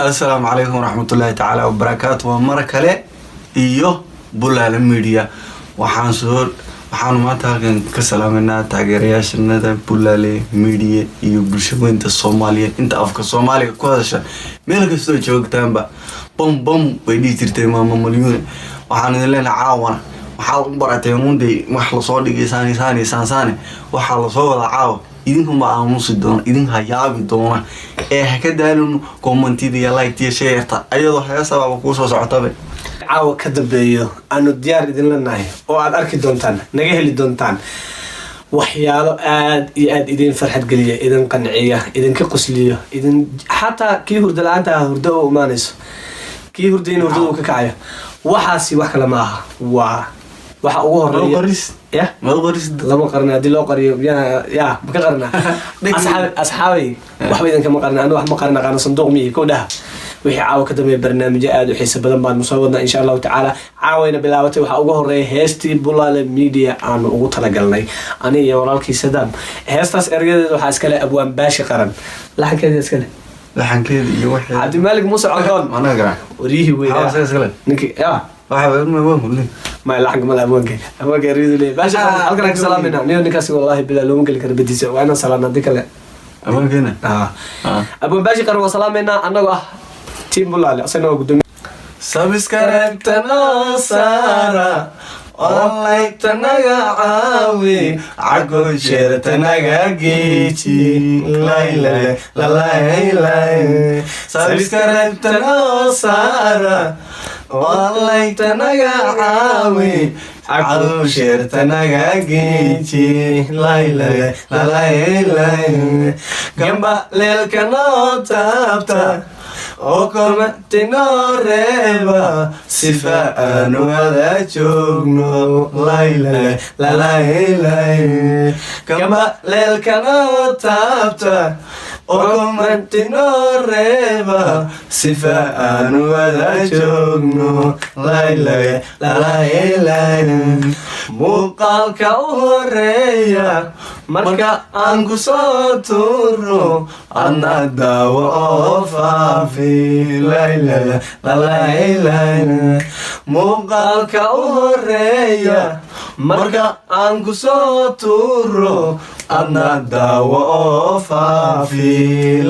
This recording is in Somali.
السلام عليكم ورحمة الله تعالى وبركاته ومركلة إيوه بولاله ميديا waxaan maanta halkan ka salaameynaa taageerayaashana bulaale media iyo bulshooyinka Soomaaliyeed inta afka Soomaaliga ku hadasha meel kasta joogtaanba bom way dhigtirtay maama Malyuun waxaan idin leenahay caawana waxa uu baratay munday wax la soo dhigay saani waxa la soo wada caaw idinku ma aamusi doon idin hayaabi doona ka daalun commentida iyo like iyo share ayadoo heesaha ku soo socotaba caawa ka dambeeyo aanu diyaar idin leenahay oo aad arki doontaan naga heli doontaan waxyaalo aad iyo aad idin farxad galiya idin qanciya idin ka qosliyo idin xataa kii hurda la'aanta hurda oo imaanayso kii hurdayna hurdada uu ka kacayo waxaasi wax kale ma aha waa waxa ugu horeeya lama qarna hadii loo qariyo ya ma ka qarna asxaabi waxba idin kama qarna anu wax ma qarna qana sanduuq mi ku dhaha wixii caawa ka dambeeyay barnaamijyo aad u xiiso badan baan soo wadnaa insha Allah ta'ala caawayna bilaabatay waxa ugu horeeyay heestii Bulaale Media aan ugu talagalnay ani iyo walaalkii Sadam heestaas ergadeeda waxa iska leh Abwaan Baashi Qaran laxankeeda iska leh laxankeeda iyo wixii Cabdi Malik Muuse Codoon ana garan warihi weeyaan iska leh ninki waxa ما لحق ما أبوانك يريد لي باش ألقاك سلامنا نيو نكاسي والله بلا لون قال كرب بديس وأنا سلامنا ديك لا أبوانك هنا أبوان باشي قرر سلامنا أنا تيم بولاله أصلا قدوم سبسكرايب تناصرة online تناقا عاوي عقول شير تناقا جيتي لا سبسكرايب تناصرة online تناقا عاوي عقول شير تناقا جيتي لا جنبا ليلكنا تابتا وكمتنا ريبا سفاء ولا جوجنو لا كما للكنا تابتا وكمتنا ريبا سفاء ولا جوجنو لا muuqaalka u horeeya marka aan ku soo tuuro adna daawo oo faafi muuqaalka u horeeya marka aan ku soo tuuro adna daawo oo faafi